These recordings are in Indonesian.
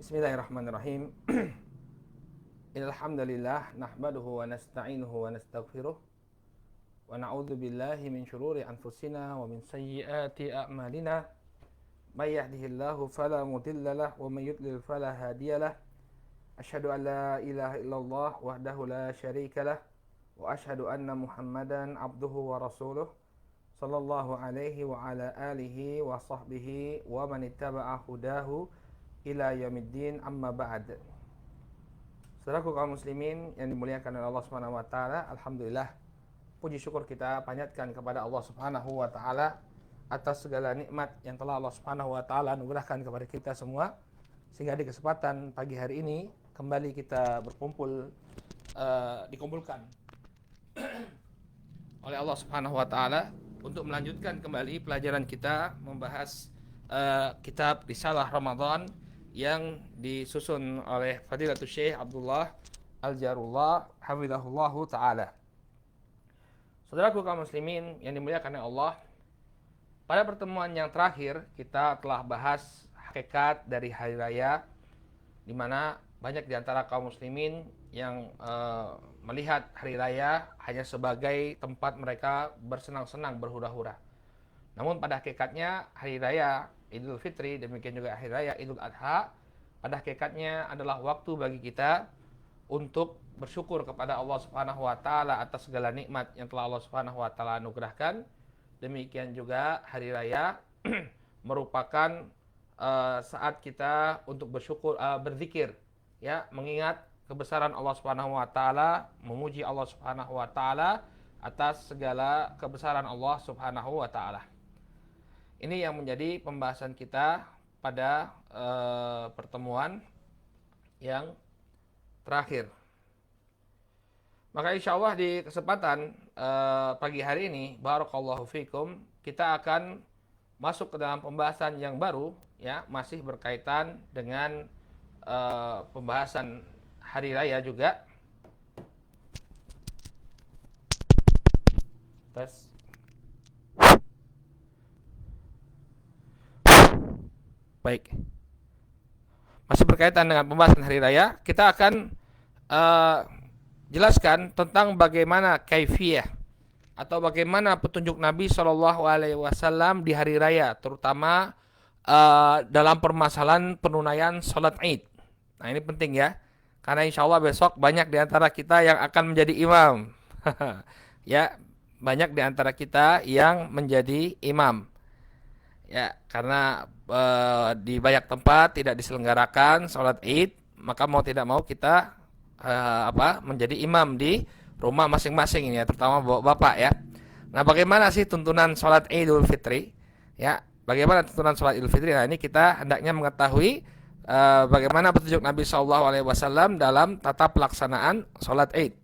Bismillahirrahmanirrahim. Alhamdulillah nahmaduhu wa nasta'inuhu wa nastaghfiruh wa na'udzu billahi min syururi anfusina wa min sayyiati a'malina. May yahdihillahu fala mudilla lahu wa may yudlil fala hadiyalah. Asyhadu an la ilaha illallah wahdahu la syarika lah wa asyhadu anna Muhammadan abduhu wa rasuluh sallallahu alaihi wa ala alihi wa sahbihi wa man ittaba'a hudahu ila yaumiddin, amma ba'd. Saudaraku kaum muslimin yang dimuliakan oleh Allah Subhanahu wa taala, alhamdulillah puji syukur kita panjatkan kepada Allah Subhanahu wa taala atas segala nikmat yang telah Allah Subhanahu wa taala anugerahkan kepada kita semua, sehingga di kesempatan pagi hari ini kembali kita dikumpulkan oleh Allah Subhanahu wa taala untuk melanjutkan kembali pelajaran kita membahas kitab Risalah Ramadan yang disusun oleh Fadilatul Syekh Abdullah Al-Jarullah hafizahullahu ta'ala. Saudaraku kaum muslimin yang dimuliakan oleh Allah, pada pertemuan yang terakhir kita telah bahas hakikat dari hari raya, di mana banyak di antara kaum muslimin yang melihat hari raya hanya sebagai tempat mereka bersenang-senang, berhura-hura. Namun pada hakikatnya hari raya Idul Fitri, demikian juga hari raya Idul Adha, pada hakikatnya adalah waktu bagi kita untuk bersyukur kepada Allah Subhanahu wa taala atas segala nikmat yang telah Allah Subhanahu wa taala anugerahkan. Demikian juga hari raya merupakan saat kita untuk bersyukur, berzikir, ya, mengingat kebesaran Allah Subhanahu wa taala, memuji Allah Subhanahu wa taala atas segala kebesaran Allah Subhanahu wa taala. Ini yang menjadi pembahasan kita pada pertemuan yang terakhir. Maka insya Allah di kesempatan pagi hari ini, barakallahu fikum, kita akan masuk ke dalam pembahasan yang baru, ya, masih berkaitan dengan pembahasan hari raya juga. Tes. Baik, masih berkaitan dengan pembahasan hari raya, kita akan jelaskan tentang bagaimana kaifiyah atau bagaimana petunjuk Nabi SAW di hari raya, terutama dalam permasalahan penunaian sholat Id. Nah, ini penting ya, karena insya Allah besok banyak di antara kita yang akan menjadi imam. Ya, banyak di antara kita yang menjadi imam. Ya, karena di banyak tempat tidak diselenggarakan sholat Id, maka mau tidak mau kita menjadi imam di rumah masing-masing ini ya, terutama bapak ya. Nah, bagaimana sih tuntunan sholat Idul Fitri? Ya, bagaimana tuntunan sholat Idul Fitri? Nah, ini kita hendaknya mengetahui bagaimana petunjuk Nabi SAW dalam tata pelaksanaan sholat Id.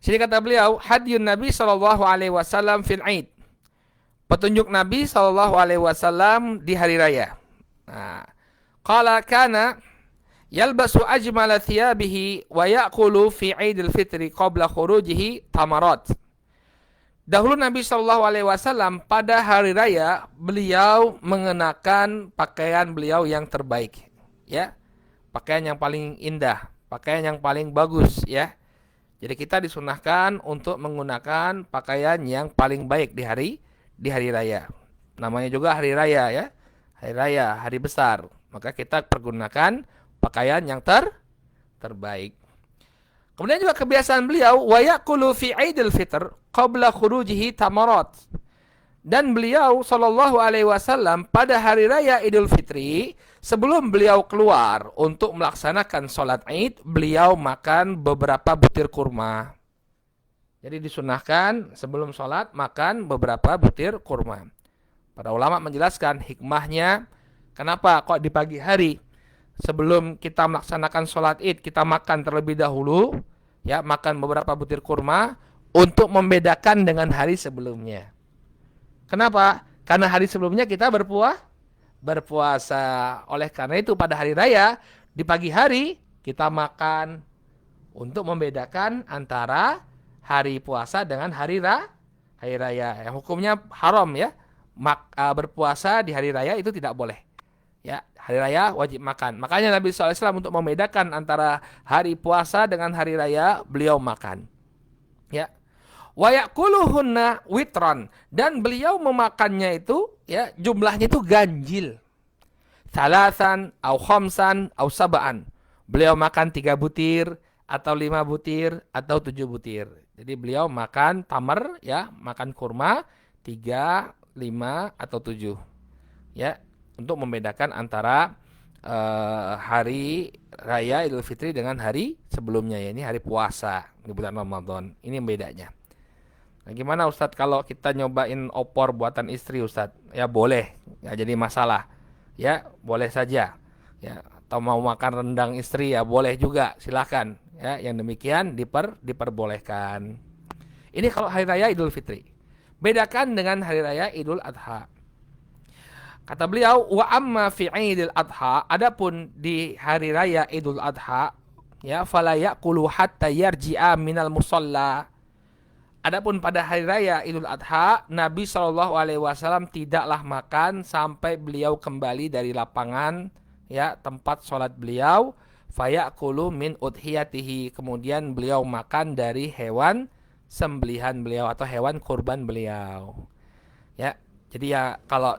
Sini kata beliau, hadyun Nabi SAW fil Id. Petunjuk Nabi SAW di hari raya. Nah, qala kana yalbasu ajmala thiyabihi wa ya'kulu fi Idul Fitri qabla khurujihi tamarat. Dahulu Nabi SAW pada hari raya beliau mengenakan pakaian beliau yang terbaik, ya, pakaian yang paling indah, pakaian yang paling bagus, ya. Jadi kita disunahkan untuk menggunakan pakaian yang paling baik di hari raya. Namanya juga hari raya ya. Hari raya, hari besar. Maka kita pergunakan pakaian yang terbaik. Kemudian juga kebiasaan beliau wa yaqulu fi Idul Fitr qabla khurujihi tamarat. Dan beliau sallallahu alaihi wasallam pada hari raya Idul Fitri, sebelum beliau keluar untuk melaksanakan sholat Id, beliau makan beberapa butir kurma. Jadi disunahkan sebelum sholat makan beberapa butir kurma. Para ulama menjelaskan hikmahnya, kenapa kok di pagi hari sebelum kita melaksanakan sholat Id kita makan terlebih dahulu, ya, makan beberapa butir kurma untuk membedakan dengan hari sebelumnya. Kenapa? Karena hari sebelumnya kita berpuasa. Oleh karena itu pada hari raya di pagi hari kita makan untuk membedakan antara hari puasa dengan hari raya. Yang hukumnya haram ya. Berpuasa di hari raya itu tidak boleh. Ya, hari raya wajib makan. Makanya Nabi SAW untuk membedakan antara hari puasa dengan hari raya, beliau makan. Ya. Wa yaquluhunna witran, dan beliau memakannya itu ya jumlahnya itu ganjil. Salasan au khamsan au sab'an. Beliau makan 3 butir atau 5 butir atau 7 butir. Jadi beliau makan tamar ya, makan kurma 3, 5 atau 7. Ya, untuk membedakan antara hari raya Idul Fitri dengan hari sebelumnya, ya ini hari puasa di bulan Ramadan. Ini bedanya. Nah, gimana Ustadz kalau kita nyobain opor buatan istri Ustadz? Ya boleh, ya jadi masalah. Ya boleh saja. Ya, atau mau makan rendang istri ya boleh juga, silakan. Ya, yang demikian diperbolehkan. Ini kalau hari raya Idul Fitri. Bedakan dengan hari raya Idul Adha. Kata beliau, wa amma fi Idul Adha, adapun di hari raya Idul Adha, ya fala yaqulu hatta yarji'a minal musalla. Adapun pada hari raya Idul Adha, Nabi Shallallahu Alaihi Wasallam tidaklah makan sampai beliau kembali dari lapangan, ya tempat sholat beliau. Fayaqulu min udhiyatihi, kemudian beliau makan dari hewan sembelihan beliau atau hewan kurban beliau. Ya, jadi ya kalau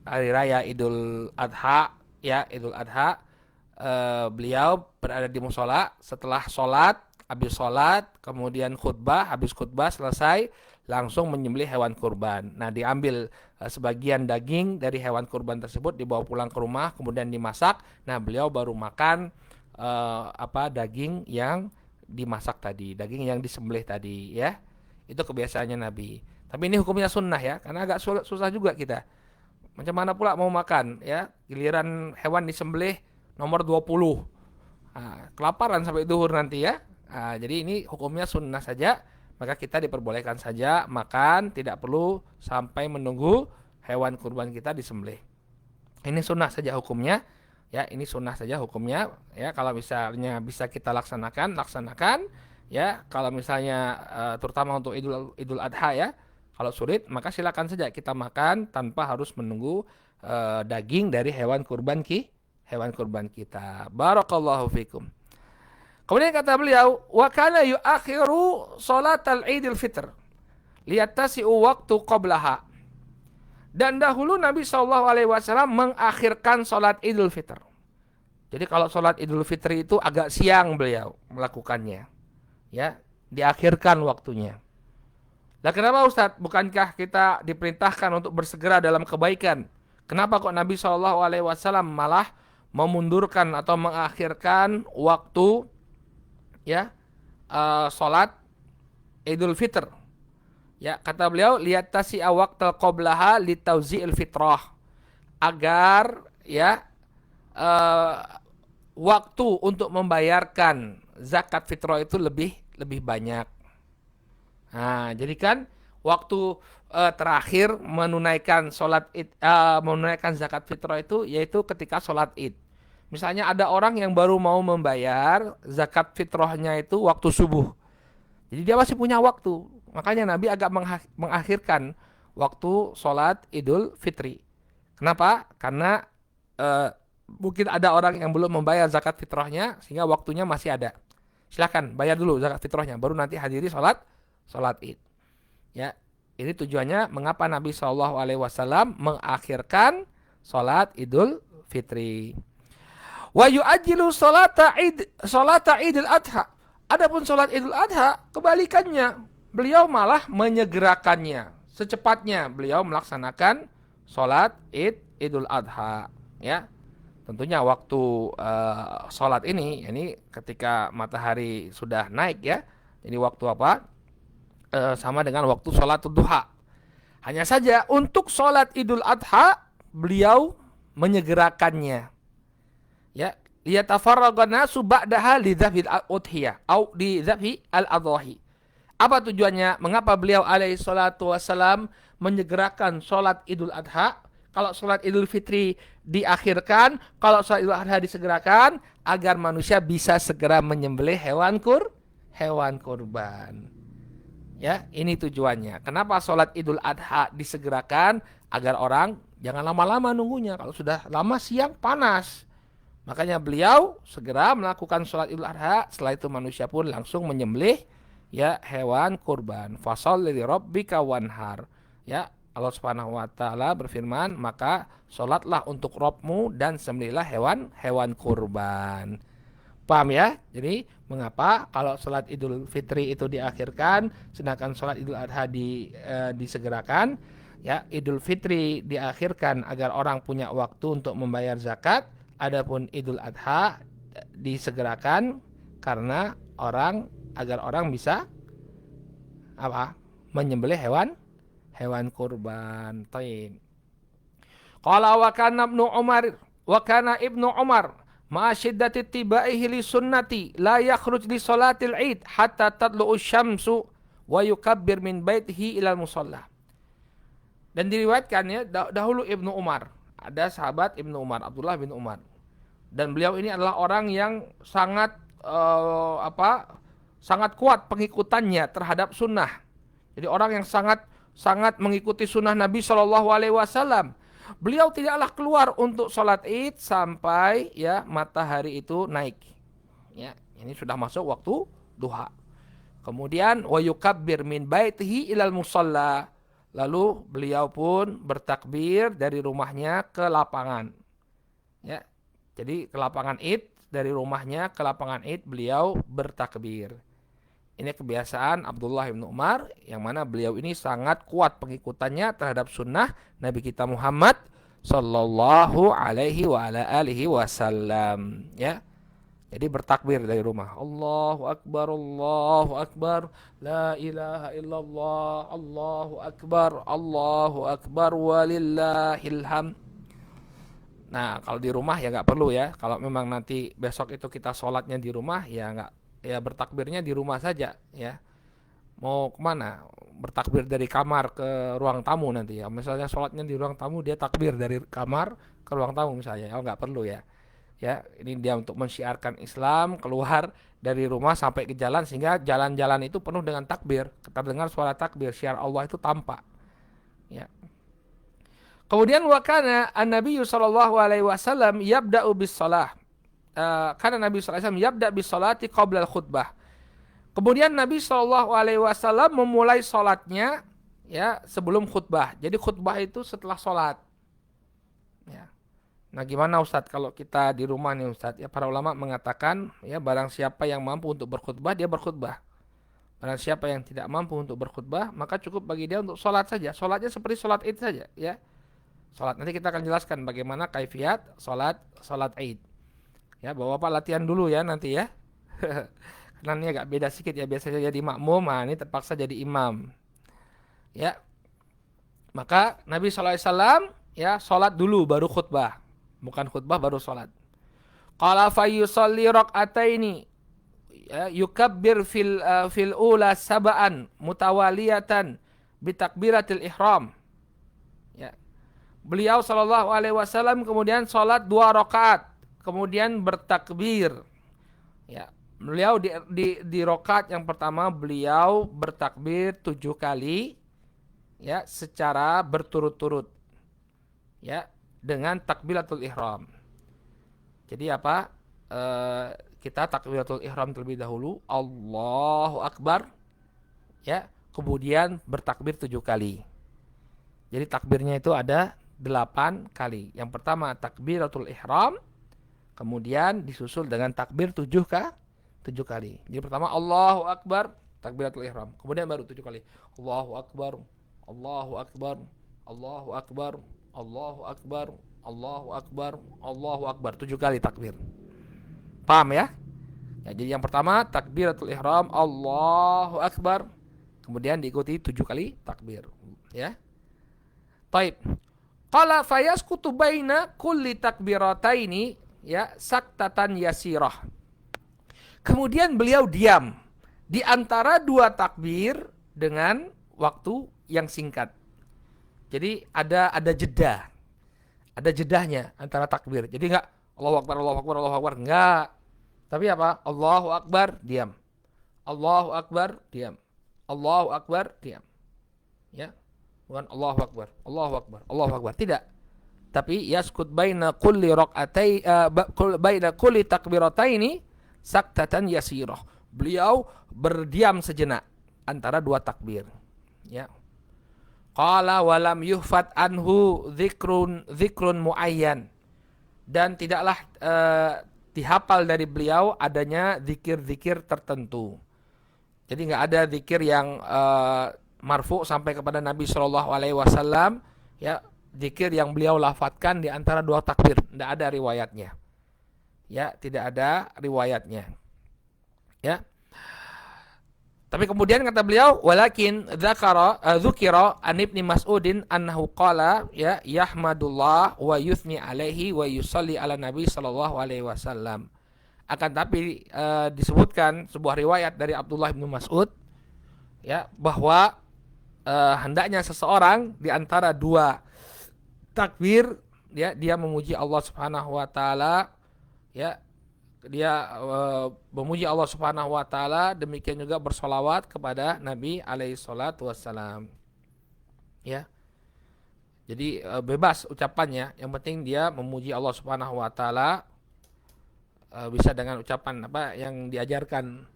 hari raya Idul Adha, ya Idul Adha, beliau berada di musola setelah sholat. Habis sholat, kemudian khutbah, habis khutbah selesai, langsung menyembelih hewan kurban. Nah, diambil sebagian daging dari hewan kurban tersebut, dibawa pulang ke rumah, kemudian dimasak. Nah, beliau baru makan daging yang dimasak tadi, daging yang disembelih tadi, ya. Itu kebiasaannya Nabi. Tapi ini hukumnya sunnah ya, karena agak susah juga kita. Macam mana pula mau makan, ya? Giliran hewan disembelih nomor 20. Nah, kelaparan sampai duhur nanti ya. Nah, jadi ini hukumnya sunnah saja, maka kita diperbolehkan saja makan, tidak perlu sampai menunggu hewan kurban kita disembelih. Ini sunnah saja hukumnya, ya ini sunnah saja hukumnya, ya kalau misalnya bisa kita laksanakan, ya kalau misalnya terutama untuk Idul Adha ya, kalau sulit maka silakan saja kita makan tanpa harus menunggu daging dari hewan kurban kita. Barakallahu fikum. Kemudian kata beliau, wa kana yu'akhiru salatal Idul Fitr liyattasi'u waktu qablaha. Dan dahulu Nabi SAW mengakhirkan salat Idul Fitr. Jadi kalau salat Idul Fitri itu agak siang beliau melakukannya. Ya, diakhirkan waktunya. Nah, kenapa Ustaz? Bukankah kita diperintahkan untuk bersegera dalam kebaikan? Kenapa kok Nabi SAW malah memundurkan atau mengakhirkan waktu ya salat Idul Fitr? Ya, kata beliau liyattasi'a waqtal qablaha litauzi'il fitrah, agar ya waktu untuk membayarkan zakat fitrah itu lebih banyak. Nah, jadi kan waktu terakhir menunaikan menunaikan zakat fitrah itu yaitu ketika sholat Id. Misalnya ada orang yang baru mau membayar zakat fitrahnya itu waktu subuh. Jadi dia masih punya waktu. Makanya Nabi agak mengakhirkan waktu sholat Idul Fitri. Kenapa? Karena mungkin ada orang yang belum membayar zakat fitrahnya sehingga waktunya masih ada. Silakan bayar dulu zakat fitrahnya, baru nanti hadiri sholat Id. Ya, ini tujuannya mengapa Nabi SAW mengakhirkan sholat Idul Fitri. Wa yu'ajjilu sholata Idul Adha. Adapun sholat Idul Adha kebalikannya, beliau malah menyegerakannya. Secepatnya beliau melaksanakan sholat Idul Adha. Ya, tentunya waktu sholat ini ketika matahari sudah naik ya. Jadi waktu apa? Sama dengan waktu sholat duha. Hanya saja untuk sholat Idul Adha beliau menyegerakannya. Ya, liyatafarraghan nasu ba'daha lidzabhil udhiyah au lidzabhi al-adhahi. Apa tujuannya? Mengapa beliau alaihi salatu wassalam menyegerakan sholat Idul Adha? Kalau sholat Idul Fitri diakhirkan, kalau sholat Idul Adha disegerakan, agar manusia bisa segera menyembelih hewan kurban. Ya, ini tujuannya. Kenapa sholat Idul Adha disegerakan? Agar orang Jangan lama-lama nunggunya. Kalau sudah lama siang panas. Makanya beliau segera melakukan sholat Idul Adha. Setelah itu manusia pun langsung menyembelih ya hewan kurban. Fasholli li rabbika wanhar. Ya, Allah Subhanahu wa taala berfirman, maka sholatlah untuk Rabbmu dan sembelihlah hewan kurban. Paham ya? Jadi mengapa kalau sholat Idul Fitri itu diakhirkan, sedangkan sholat Idul Adha disegerakan? Ya, Idul Fitri diakhirkan agar orang punya waktu untuk membayar zakat. Adapun Idul Adha disegerakan karena agar orang bisa apa? Menyembelih hewan kurban. Taib. Qala wa kana Ibnu Umar ma'a syiddati tibaihi li sunnati la yakhruj li salatil Id hatta tatlu'u syamsu wa yukabbir min baitihi ilal musalla. Dan diriwayatkan ya dahulu Ibnu Umar, ada sahabat Ibnu Umar, Abdullah bin Umar. Dan beliau ini adalah orang yang sangat sangat kuat pengikutannya terhadap sunnah. Jadi orang yang sangat mengikuti sunnah Nabi Shallallahu Alaihi Wasallam. Beliau tidaklah keluar untuk sholat Id sampai ya matahari itu naik. Ya, ini sudah masuk waktu duha. Kemudian wa yukabbir min baitihi ilal musalla. Lalu beliau pun bertakbir dari rumahnya ke lapangan. Ya. Jadi ke lapangan Id, dari rumahnya ke lapangan Id beliau bertakbir. Ini kebiasaan Abdullah bin Umar yang mana beliau ini sangat kuat pengikutannya terhadap sunnah Nabi kita Muhammad sallallahu alaihi wa ala alihi wasallam. Ya. Jadi bertakbir dari rumah. Allahu akbar, Allahu akbar, la ilaha illallah, Allahu akbar walillahil hamd. Nah, kalau di rumah ya nggak perlu ya. Kalau memang nanti besok itu kita sholatnya di rumah ya nggak, ya bertakbirnya di rumah saja ya. Mau kemana? Bertakbir dari kamar ke ruang tamu nanti ya. Misalnya sholatnya di ruang tamu, dia takbir dari kamar ke ruang tamu misalnya. Oh nggak perlu ya. Ya, ini dia untuk mensyiarkan Islam, keluar dari rumah sampai ke jalan sehingga jalan-jalan itu penuh dengan takbir. Kita dengar suara takbir, syiar Allah itu tampak. Ya. Kemudian wakana an-Nabi sallallahu alaihi wasallam yabda'u bis-shalah. Karena Nabi sallallahu alaihi wasallam yabda bis-shalati qabla al-khutbah. Kemudian Nabi sallallahu alaihi wasallam memulai salatnya ya sebelum khutbah. Jadi khutbah itu setelah salat. Ya. Nah, gimana Ustadz kalau kita di rumah nih Ustadz? Ya para ulama mengatakan ya barang siapa yang mampu untuk berkhutbah dia berkhutbah. Barang siapa yang tidak mampu untuk berkhutbah maka cukup bagi dia untuk sholat saja. Sholatnya seperti sholat Id saja ya. Sholat nanti kita akan jelaskan bagaimana kaifiat sholat Id. Ya Bapak latihan dulu ya nanti ya. Karena ini agak beda sedikit ya, biasanya jadi makmum, nah ini terpaksa jadi imam. Ya. Maka Nabi SAW ya sholat dulu baru khutbah. Bukan khutbah baru sholat. Qala fa yusalli rak'ataini ya, yukabbir fil ula sab'an mutawaliyatan bitakbiratil ihram. Ya. Beliau sallallahu alaihi wasallam kemudian sholat 2 rakaat, kemudian bertakbir. Ya. Beliau di rakaat yang pertama beliau bertakbir 7 kali ya secara berturut-turut. Ya. Dengan takbiratul ihram. Jadi apa? Kita takbiratul ihram terlebih dahulu, Allahu Akbar. Ya, kemudian bertakbir 7 kali. Jadi takbirnya itu ada 8 kali. Yang pertama takbiratul ihram, kemudian disusul dengan takbir 7 kali. Jadi pertama Allahu Akbar, takbiratul ihram. Kemudian baru 7 kali. Allahu Akbar, Allahu Akbar, Allahu Akbar, Allahu Akbar, Allahu Akbar, Allahu Akbar. 7 kali takbir. Paham ya? Ya, jadi yang pertama takbiratul ihram, Allahu Akbar. Kemudian diikuti 7 kali takbir. Ya. Taib. Qala fayaskutu baina kulli takbirataini ya saktatan yasirah. Kemudian beliau diam di antara 2 takbir dengan waktu yang singkat. Jadi ada jeda. Ada jedahnya antara takbir. Jadi enggak Allahu Akbar, Allahu Akbar, Allahu Akbar, enggak. Tapi apa? Allahu Akbar, diam. Allahu Akbar, diam. Allahu Akbar, diam. Ya. Bukan Allahu Akbar, Allahu Akbar, Allahu Akbar. Tidak. tapi yaskut baina kulli baina kulli takbirataini saktatan yasirah. Beliau berdiam sejenak antara dua takbir. Ya. Qala walam yuhfat anhu dzikrun muayyan. Dan tidaklah dihafal dari beliau adanya zikir-zikir tertentu. Jadi nggak ada zikir yang marfu sampai kepada Nabi Shallallahu Alaihi Wasallam, ya, zikir yang beliau lafadzkan di antara dua takbir, tidak ada riwayatnya, ya, tidak ada riwayatnya, ya. Tapi kemudian kata beliau, walakin dzukira an Ibni Mas'udin annahu qala, ya, yahmadullah wa yuthni alaihi wa yusalli ala Nabi Shallallahu Alaihi Wasallam. Akan tapi disebutkan sebuah riwayat dari Abdullah bin Mas'ud, ya, bahwa hendaknya seseorang di antara dua takbir, ya, dia memuji Allah Subhanahu wa taala, ya, dia memuji Allah Subhanahu wa taala, demikian juga bersolawat kepada Nabi alaihi salatu wassalam. Ya. Jadi bebas ucapannya, yang penting dia memuji Allah Subhanahu wa taala, bisa dengan ucapan apa yang diajarkan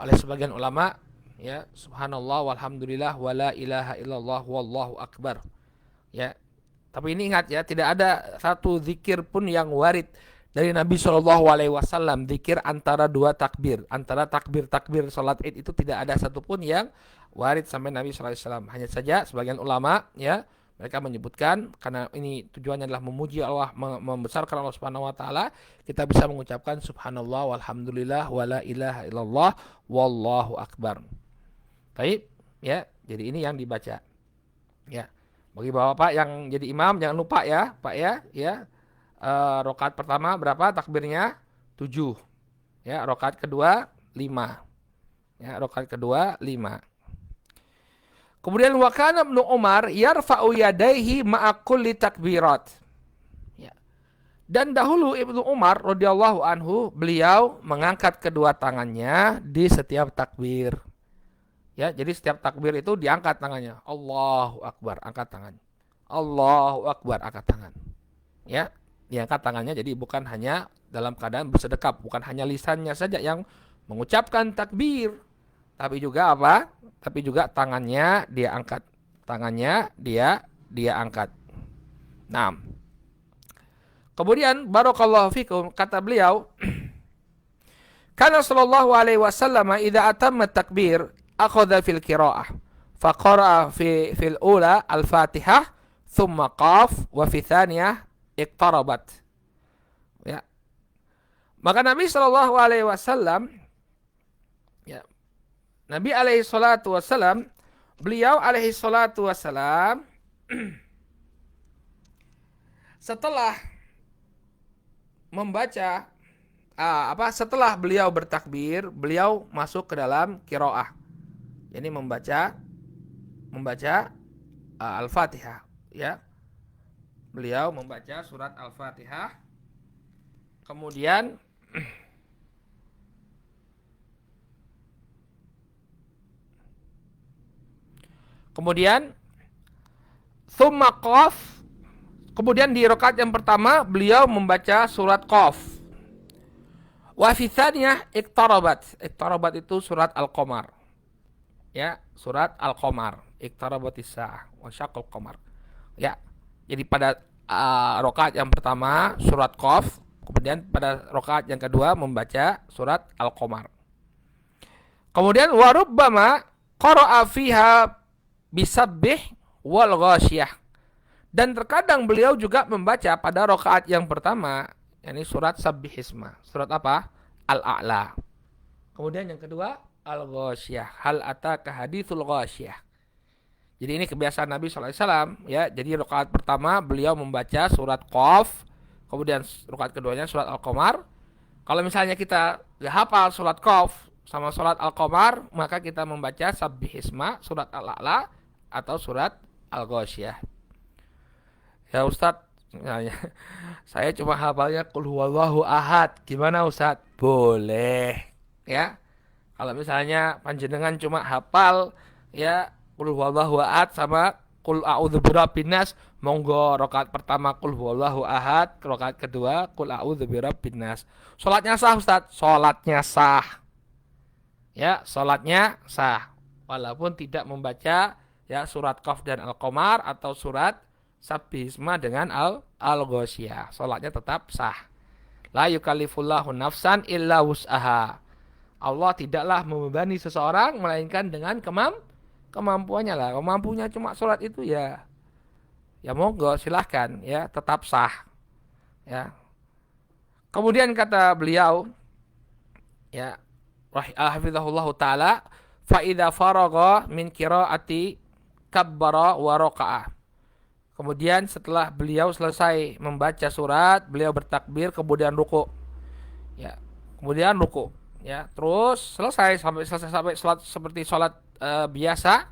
oleh sebagian ulama, ya, subhanallah walhamdulillah wala ilaha illallah wallahu akbar, ya. Tapi ini ingat, ya, tidak ada satu zikir pun yang warid dari Nabi Shallallahu Alaihi Wasallam, zikir antara dua takbir, antara takbir salat Id itu tidak ada satupun yang warid sampai Nabi Shallallahu Alaihi Wasallam. Hanya saja sebagian ulama, ya, mereka menyebutkan karena ini tujuannya adalah memuji Allah, membesarkan Allah Subhanahu Wa Taala, kita bisa mengucapkan subhanallah walhamdulillah wala ilaha illallah wallahu akbar. Baik, ya, jadi ini yang dibaca, ya. Bagi bapak yang jadi imam jangan lupa, ya, Pak, ya. Rakaat pertama berapa takbirnya? 7. Ya, rakaat kedua 5. Ya, rakaat kedua 5. Kemudian wa kana Ibnu Umar yarfa'u yadayhi ma'a kulli takbirat. Ya. Dan dahulu Ibnu Umar radhiyallahu anhu, beliau mengangkat kedua tangannya di setiap takbir. Ya, jadi setiap takbir itu diangkat tangannya. Allahu Akbar, angkat tangan. Allahu Akbar, angkat tangan. Ya, diangkat tangannya, jadi bukan hanya dalam keadaan bersedekap, bukan hanya lisannya saja yang mengucapkan takbir, tapi juga apa? Tapi juga tangannya dia angkat. Tangannya dia angkat. Nah, kemudian barakallahu fikum, kata beliau, kana sallallahu alaihi wasallam idza atamma takbir akhadha fil qiraah faqara fil ula al-Fatihah thumma qaf wa fi thaniyah iqtarabat. Ya. Maka Nabi sallallahu alaihi wasallam, ya, Nabi alaihi salatu wasallam, beliau alaihi salatu wasallam setelah membaca setelah beliau bertakbir, beliau masuk ke dalam qiraah. Ini membaca Al-Fatihah, ya. Beliau membaca surat Al-Fatihah. Kemudian thumma qaf. Kemudian di rakaat yang pertama beliau membaca surat Qaf. Wa fi tsaniyah iqtarabat. Iqtarabat itu surat Al-Qamar. Ya, surat Al-Qamar. Iqtarabatis saah wa syaqqal qamar. Ya. Jadi pada rakaat yang pertama surat Qaf, kemudian pada rakaat yang kedua membaca surat Al-Qamar. Kemudian wa rubbama qara'a fiha bisabbih wal ghasyiyah. Dan terkadang beliau juga membaca pada rakaat yang pertama, yakni surat Sabbihisma. Surat apa? Al-A'la. Kemudian yang kedua Al-Ghasyiyah. Hal ataka haditsul ghasyiyah. Jadi ini kebiasaan Nabi sallallahu alaihi wasallam, ya. Jadi rakaat pertama beliau membaca surat Qaf, kemudian rakaat keduanya surat Al-Qamar. Kalau misalnya kita enggak hafal surat Qaf sama surat Al-Qamar, maka kita membaca Sabbihisma, surat Al-A'la atau surat Al-Ghasyiyah. Ya Ustadz, saya cuma hafalnya Qul huwallahu ahad. Gimana Ustadz? Boleh, ya. Kalau misalnya panjenengan cuma hafal, ya, Qul huwallahu ahad sama qul a'udzu birabbin nas, monggo rakaat pertama qul huwallahu ahad, rakaat kedua qul a'udzu birabbin nas. Salatnya sah Ustaz, salatnya sah. Ya, salatnya sah. Walaupun tidak membaca ya surat Qaf dan Al-Qamar atau surat Sabbihisma dengan Al-Ghasyiyah, salatnya tetap sah. La yukallifullahu nafsan illa wus'aha. Allah tidaklah membebani seseorang melainkan dengan kemampuannya lah. Kemampuannya cuma sholat itu ya monggo silahkan ya, tetap sah. Ya. Kemudian kata beliau ya hafizahullah taala, fa idza faragha min qiraati kabbara wa raka'a. Kemudian setelah beliau selesai membaca surat, beliau bertakbir kemudian ruku. Ya. Kemudian ruku, ya. Terus selesai sampai salat seperti salat biasa.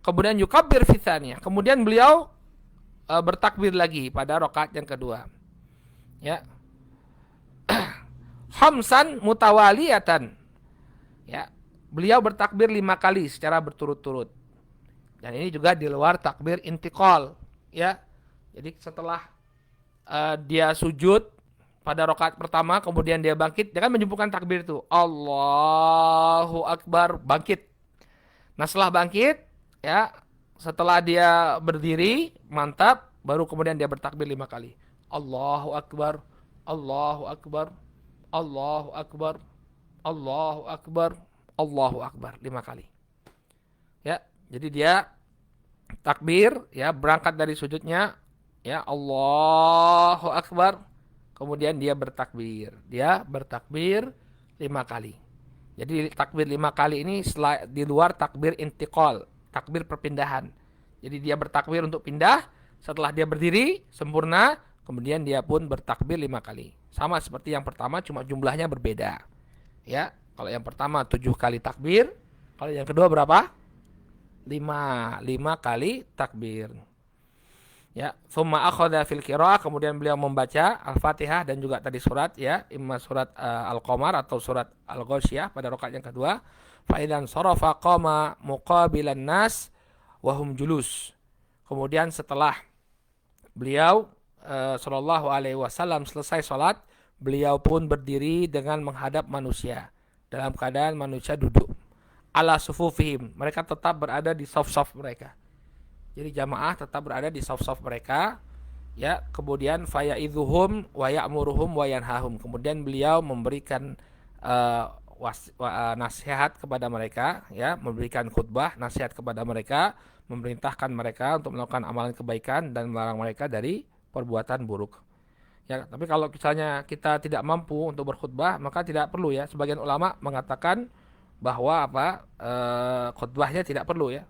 Kemudian yukabbir fi tsaniyah. Kemudian beliau bertakbir lagi pada rakaat yang kedua. Ya. Khamsan mutawaliyatan. Ya. Beliau bertakbir 5 kali secara berturut-turut. Dan ini juga di luar takbir intiqal. Ya, jadi setelah dia sujud pada rakaat pertama, kemudian dia bangkit, dia kan menyebutkan takbir itu, Allahu Akbar, bangkit. Nah setelah bangkit, ya, setelah dia berdiri, mantap, baru kemudian dia bertakbir 5 kali. Allahu Akbar, Allahu Akbar, Allahu Akbar, Allahu Akbar, Allahu Akbar, 5 kali. Ya, jadi dia takbir, ya, berangkat dari sujudnya, ya, Allahu Akbar, kemudian dia bertakbir 5 kali. Jadi takbir 5 kali ini di luar takbir intiqal, takbir perpindahan. Jadi dia bertakbir untuk pindah, setelah dia berdiri sempurna, kemudian dia pun bertakbir 5 kali. Sama seperti yang pertama, cuma jumlahnya berbeda. Ya, kalau yang pertama 7 kali takbir, kalau yang kedua berapa? 5 kali takbir. Ya, summa akhadha fil qiraah, kemudian beliau membaca Al-Fatihah dan juga tadi surat, ya, imma surat Al-Qamar atau surat Al-Ghasyiyah pada rakaat yang kedua. Fa idzan sarafa qama muqabilan nas wa hum julus. Kemudian setelah beliau sallallahu alaihi wasallam selesai salat, beliau pun berdiri dengan menghadap manusia dalam keadaan manusia duduk. Ala sufufihim, mereka tetap berada di saf-saf mereka. Jadi jamaah tetap berada di saf-saf mereka. Ya, kemudian fayaidzuhum wa ya'muruhum wa yanhahum. Kemudian beliau memberikan nasihat kepada mereka, ya, memberikan khutbah nasihat kepada mereka, memerintahkan mereka untuk melakukan amalan kebaikan dan melarang mereka dari perbuatan buruk. Ya, tapi kalau misalnya kita tidak mampu untuk berkhutbah, maka tidak perlu, ya. Sebagian ulama mengatakan bahwa khutbahnya tidak perlu, ya.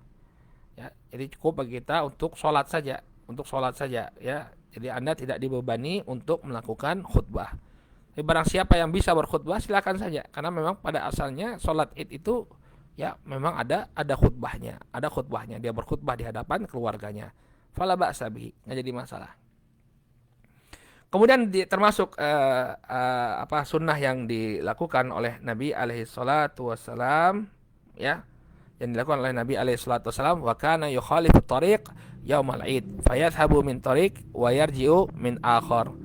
Ya, jadi cukup bagi kita untuk sholat saja, ya. Jadi Anda tidak dibebani untuk melakukan khutbah. Tapi barang siapa yang bisa berkhutbah silakan saja, karena memang pada asalnya sholat Id itu, ya, memang ada khutbahnya, dia berkhutbah di hadapan keluarganya. Fala ba'sa bihi, enggak jadi masalah. Kemudian termasuk sunnah yang dilakukan oleh Nabi alaihi salatu wassalam, ya, yang dilakukan oleh Nabi alaihi salatu wassalam, wa kana yukhalifu tariq yaumal id fayadhhabu min tariq wa yarji'u min akhar.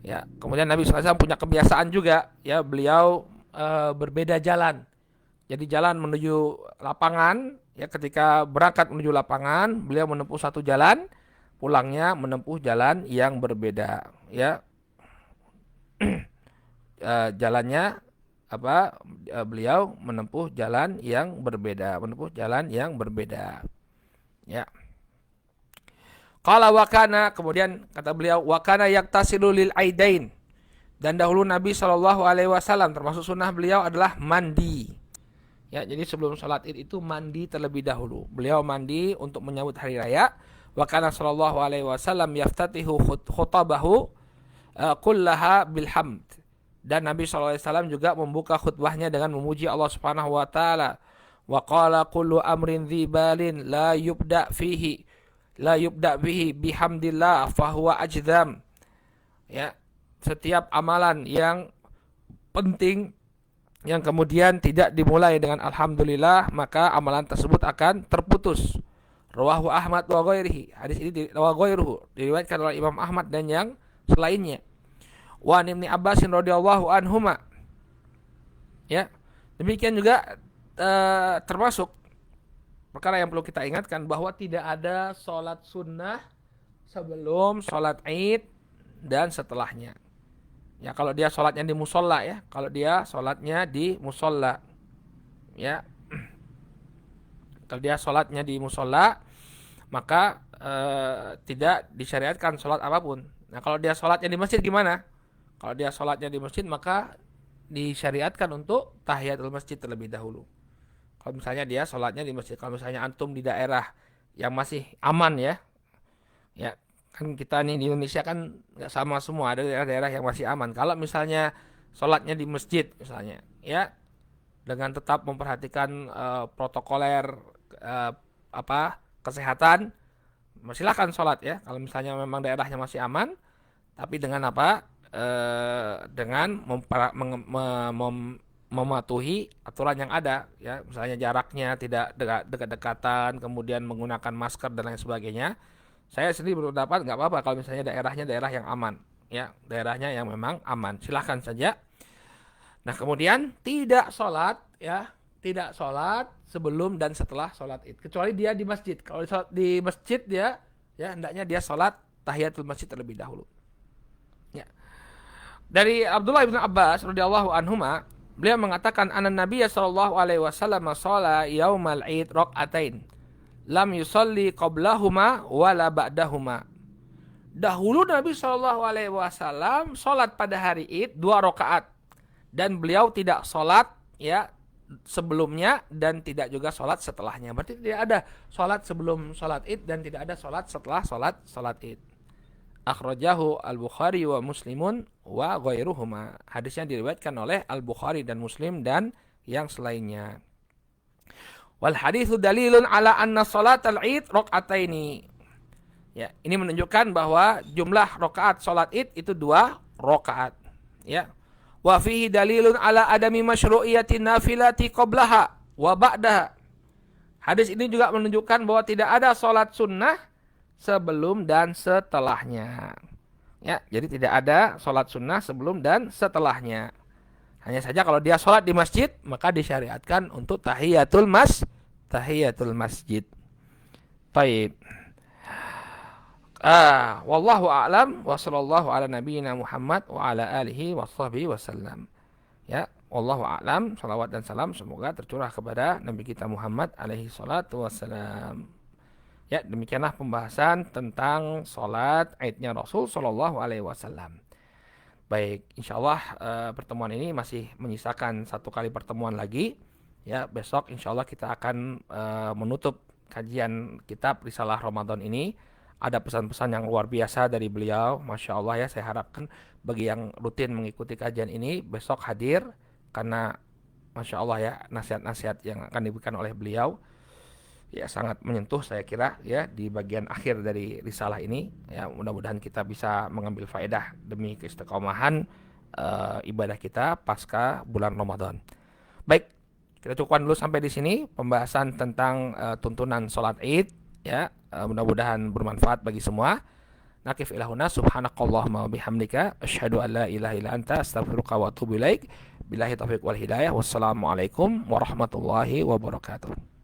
Ya, kemudian Nabi sallallahu alaihi wasallam punya kebiasaan juga, ya, beliau berbeda jalan. Jadi jalan menuju lapangan, ya, ketika berangkat menuju lapangan, beliau menempuh satu jalan, pulangnya menempuh jalan yang berbeda, ya. Jalannya beliau menempuh jalan yang berbeda, ya. Qala wa kana, kemudian kata beliau, wa kana yaktasilu lil aidain, dan dahulu Nabi sallallahu alaihi wasallam termasuk sunnah beliau adalah mandi. Ya, jadi sebelum salat Id itu mandi terlebih dahulu. Beliau mandi untuk menyambut hari raya. Wa kana sallallahu alaihi wasallam yaftatihu khutabahu kullaha bilhamd. Dan Nabi sallallahu alaihi wasallam juga membuka khutbahnya dengan memuji Allah Subhanahu wa taala. Wa qala kullu amrin dzibalin la yubda bihi bihamdillah fahuwa ajdam. Ya, setiap amalan yang penting yang kemudian tidak dimulai dengan alhamdulillah, maka amalan tersebut akan terputus. Rawahu Ahmad wa ghairihi. Hadis ini wa ghairuhu diriwayatkan oleh Imam Ahmad dan yang selainnya. Wa an Ibnu Abbas radhiyallahu anhuma. Ya. Demikian juga termasuk perkara yang perlu kita ingatkan bahwa tidak ada sholat sunnah sebelum sholat Id dan setelahnya. Ya, kalau dia sholatnya di musola ya, kalau dia sholatnya di musola, ya, kalau dia sholatnya di musola, maka tidak disyariatkan sholat apapun. Nah, kalau dia sholatnya di masjid gimana? Kalau dia sholatnya di masjid maka disyariatkan untuk tahiyatul masjid terlebih dahulu. Kalau misalnya dia sholatnya di masjid, kalau misalnya antum di daerah yang masih aman ya, ya kan kita nih di Indonesia kan nggak sama semua, ada daerah-daerah yang masih aman. Kalau misalnya sholatnya di masjid misalnya, ya dengan tetap memperhatikan protokoler kesehatan, silakan sholat ya. Kalau misalnya memang daerahnya masih aman, tapi dengan dengan mematuhi aturan yang ada ya, misalnya jaraknya tidak dekat-dekatan, kemudian menggunakan masker dan lain sebagainya. Saya sendiri berpendapat nggak apa-apa kalau misalnya daerahnya daerah yang aman, ya daerahnya yang memang aman, silahkan saja. Nah kemudian tidak sholat ya, tidak sholat sebelum dan setelah sholat id, kecuali dia di masjid. Kalau di masjid dia ya hendaknya dia sholat tahiyatul masjid terlebih dahulu. Ya. Dari Abdullah bin Abbas radhiyallahu anhuma, beliau mengatakan anan Nabiy sallallahu alaihi wasallam shalla yaumal id rakaatain lam yusalli qablahuma wala ba'dahuma. Dahulu Nabi sallallahu alaihi wasallam salat pada hari Id 2 rakaat dan beliau tidak salat ya sebelumnya dan tidak juga salat setelahnya. Berarti tidak ada salat sebelum salat Id dan tidak ada salat setelah salat Id. Akhrajahu Al-Bukhari wa Muslimun wa ghairuhuma. Hadisnya diriwayatkan oleh Al-Bukhari dan Muslim dan yang selainnya. Wal haditsu dalilun ala anna salatal id rakaataini. Ya, ini menunjukkan bahwa jumlah rakaat salat Id itu 2 rakaat. Ya. Wa fihi dalilun ala adami masyru'iyatin nafilati qablaha wa ba'daha. Hadis ini juga menunjukkan bahwa tidak ada salat sunnah sebelum dan setelahnya. Ya, jadi tidak ada salat sunnah sebelum dan setelahnya. Hanya saja kalau dia sholat di masjid, maka disyariatkan untuk tahiyatul masjid. Taib. Wallahu a'lam wa sallallahu ala nabiyyina Muhammad wa ala alihi wa sahbihi wasallam. Ya, wallahu a'lam, salawat dan salam semoga tercurah kepada Nabi kita Muhammad alaihi salatu wassalam. Ya, demikianlah pembahasan tentang salat Idnya Rasul sallallahu alaihi wasallam. Baik, insyaallah pertemuan ini masih menyisakan 1 kali pertemuan lagi. Ya, besok insyaallah kita akan menutup kajian kitab Risalah Ramadan ini. Ada pesan-pesan yang luar biasa dari beliau, Masya Allah ya. Saya harapkan bagi yang rutin mengikuti kajian ini besok hadir, karena Masya Allah ya nasihat-nasihat yang akan diberikan oleh beliau ya sangat menyentuh saya kira ya di bagian akhir dari risalah ini. Ya mudah-mudahan kita bisa mengambil faedah demi keistiqomahan ibadah kita pasca bulan Ramadan. Baik, kita cukupkan dulu sampai di sini pembahasan tentang tuntunan sholat Id ya. Mudah-mudahan bermanfaat bagi semua. Nakif ilahuna subhanakallahumma wa bihamdika asyhadu an la ilaha illa anta astaghfiruka wa atubu ilaik. Billahi taufiq wal hidayah. Wassalamualaikum warahmatullahi wabarakatuh.